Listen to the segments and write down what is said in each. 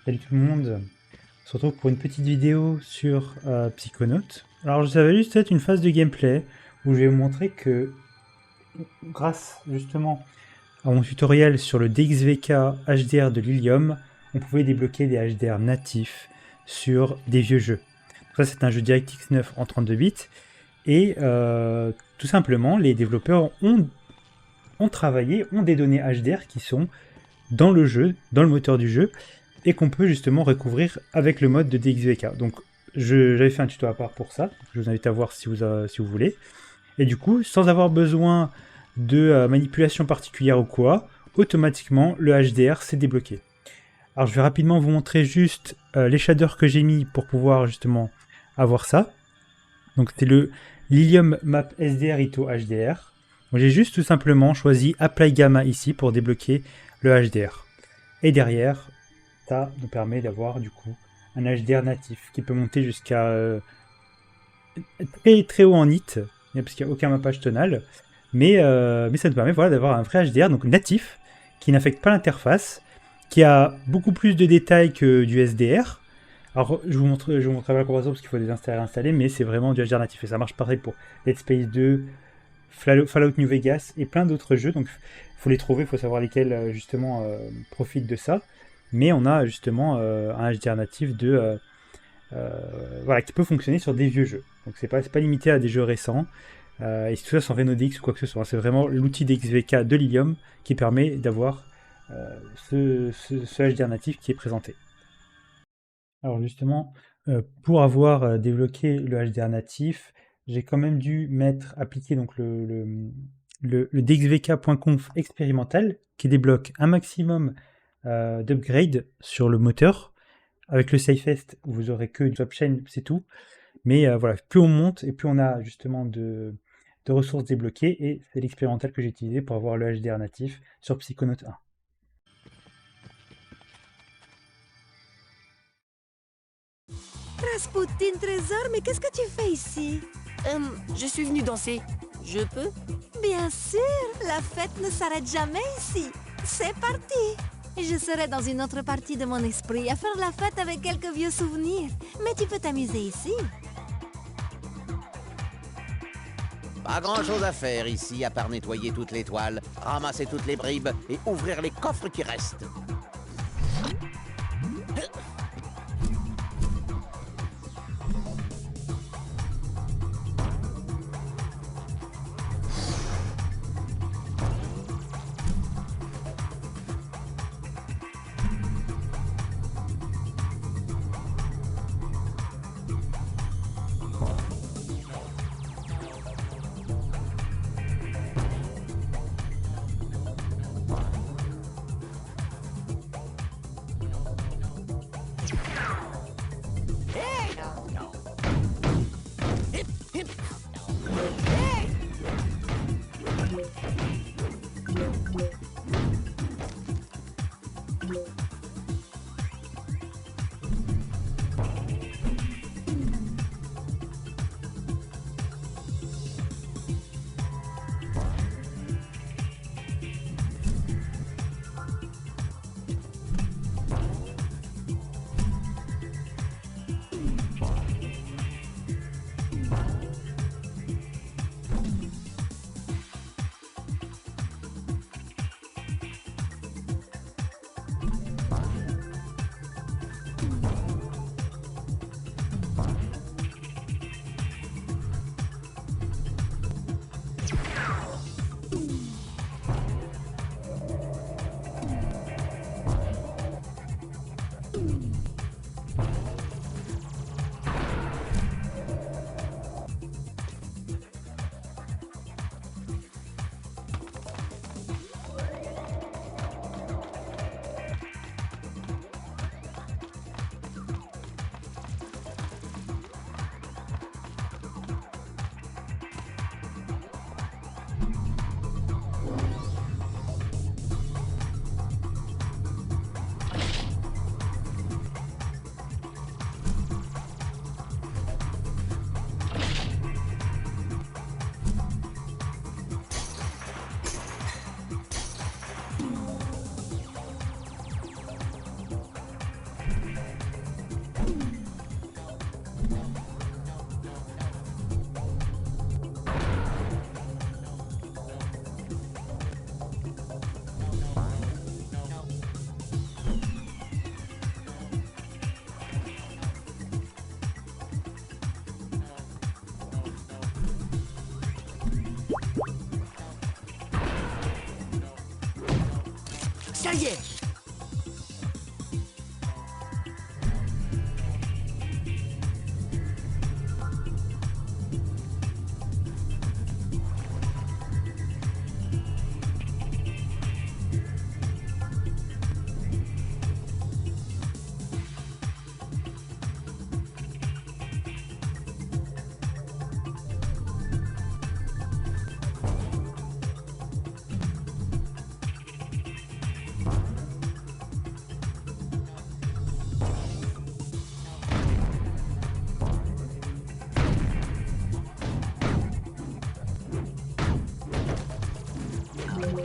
Salut tout le monde, on se retrouve pour une petite vidéo sur Psychonaut. Alors ça va juste être une phase de gameplay où je vais vous montrer que grâce justement à mon tutoriel sur le DXVK HDR de Lilium, on pouvait débloquer des HDR natifs sur des vieux jeux. Ça c'est un jeu DirectX 9 en 32 bits et tout simplement les développeurs ont travaillé, ont des données HDR qui sont dans le jeu, dans le moteur du jeu, et qu'on peut justement recouvrir avec le mode de DXVK. Donc j'avais fait un tuto à part pour ça, je vous invite à voir si vous voulez. Et du coup, sans avoir besoin de manipulation particulière ou quoi, automatiquement le HDR s'est débloqué. Alors je vais rapidement vous montrer juste les shaders que j'ai mis pour pouvoir justement avoir ça. Donc c'est le Lilium Map SDR Ito HDR. J'ai juste tout simplement choisi Apply Gamma ici pour débloquer le HDR. Et derrière, ça nous permet d'avoir du coup un HDR natif qui peut monter jusqu'à très très haut en nit, parce qu'il n'y a aucun mappage tonal, mais ça nous permet voilà, d'avoir un vrai HDR donc natif qui n'affecte pas l'interface, qui a beaucoup plus de détails que du SDR. Alors je vous montrerai pas la comparaison parce qu'il faut les installer, mais c'est vraiment du HDR natif et ça marche pareil pour Dead Space 2, Fallout New Vegas et plein d'autres jeux. Donc il faut les trouver, il faut savoir lesquels justement profitent de ça. Mais on a justement un HDR natif voilà, qui peut fonctionner sur des vieux jeux. Donc c'est pas limité à des jeux récents. Et tout ça sans RenoDX ou quoi que ce soit. C'est vraiment l'outil d'XVK de Lilium qui permet d'avoir ce HDR natif qui est présenté. Alors justement, pour avoir débloqué le HDR natif, j'ai quand même dû appliquer donc le dxvk.conf expérimental qui débloque un maximum d'upgrade sur le moteur. Avec le safest, vous aurez que du swapchain, c'est tout. Mais voilà, plus on monte et plus on a justement de ressources débloquées. Et c'est l'expérimental que j'ai utilisé pour avoir le HDR natif sur Psychonaut 1. Rasputin Trésor, mais qu'est-ce que tu fais ici? Je suis venu danser. Je peux? Bien sûr, la fête ne s'arrête jamais ici. C'est parti. Je serai dans une autre partie de mon esprit à faire la fête avec quelques vieux souvenirs. Mais tu peux t'amuser ici. Pas grand chose à faire ici à part nettoyer toutes les toiles, ramasser toutes les bribes et ouvrir les coffres qui restent. Ça y est.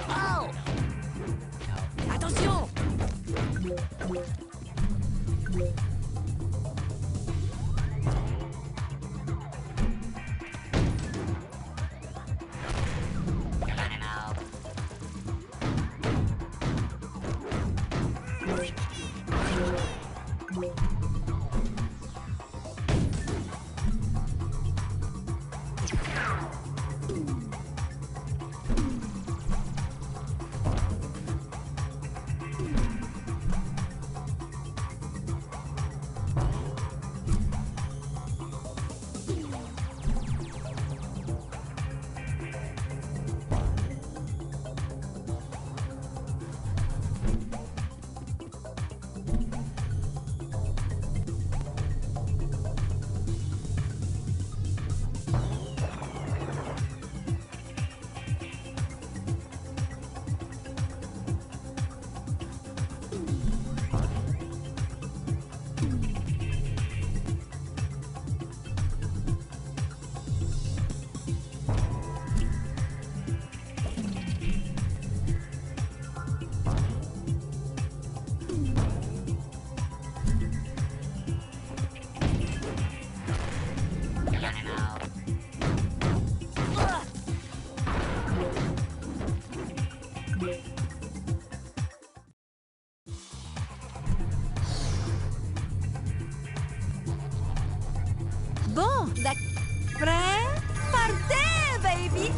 Oh! Attention! Bon, d'accord. Prêt? Partez, baby!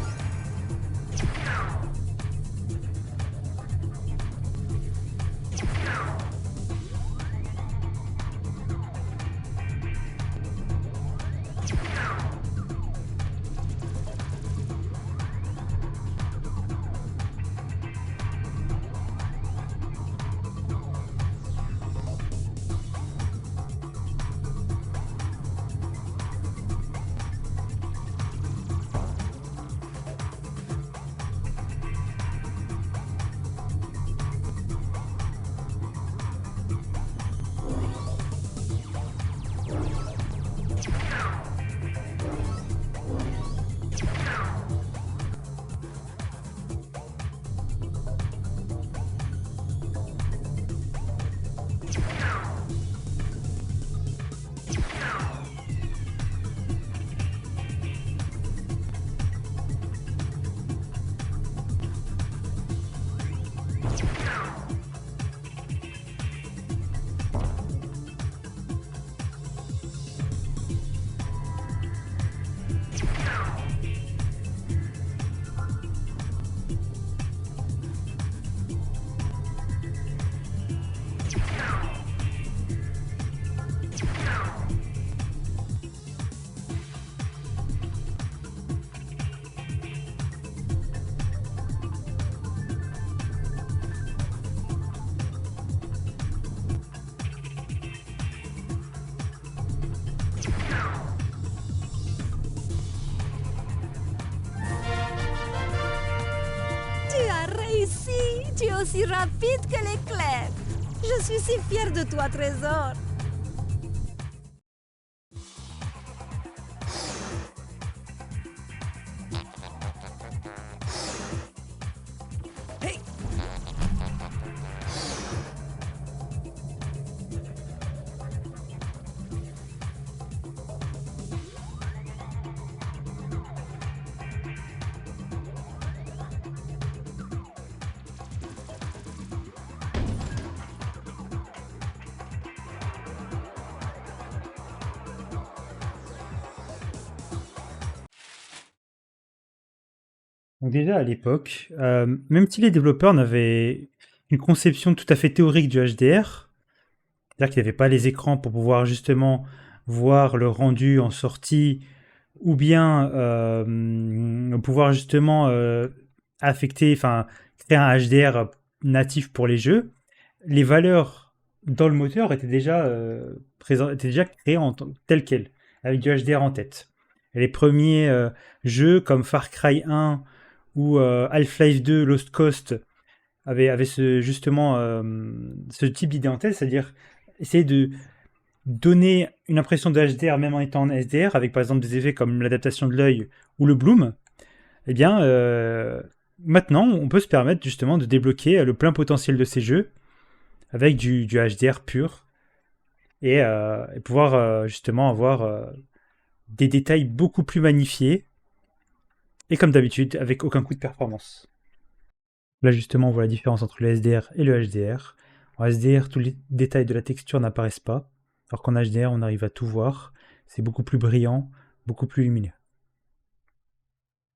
Tu as réussi! Tu es aussi rapide que l'éclair! Je suis si fière de toi, Trésor! Hey! Donc déjà à l'époque, même si les développeurs n'avaient une conception tout à fait théorique du HDR. C'est-à-dire qu'il n'y avait pas les écrans pour pouvoir justement voir le rendu en sortie ou bien pouvoir justement affecter, enfin créer un HDR natif pour les jeux. Les valeurs dans le moteur étaient déjà créées telles quelles, avec du HDR en tête. Et les premiers jeux comme Far Cry 1 ou Half-Life 2 Lost Coast avaient justement ce type d'idée en tête, c'est-à-dire essayer de donner une impression de HDR même en étant en SDR, avec par exemple des effets comme l'adaptation de l'œil ou le bloom. Eh bien, maintenant, on peut se permettre justement de débloquer le plein potentiel de ces jeux avec du HDR pur et pouvoir justement avoir des détails beaucoup plus magnifiés et comme d'habitude avec aucun coût de performance. Là justement on voit la différence entre le SDR et le HDR. En SDR tous les détails de la texture n'apparaissent pas, alors qu'en HDR on arrive à tout voir, c'est beaucoup plus brillant, beaucoup plus lumineux.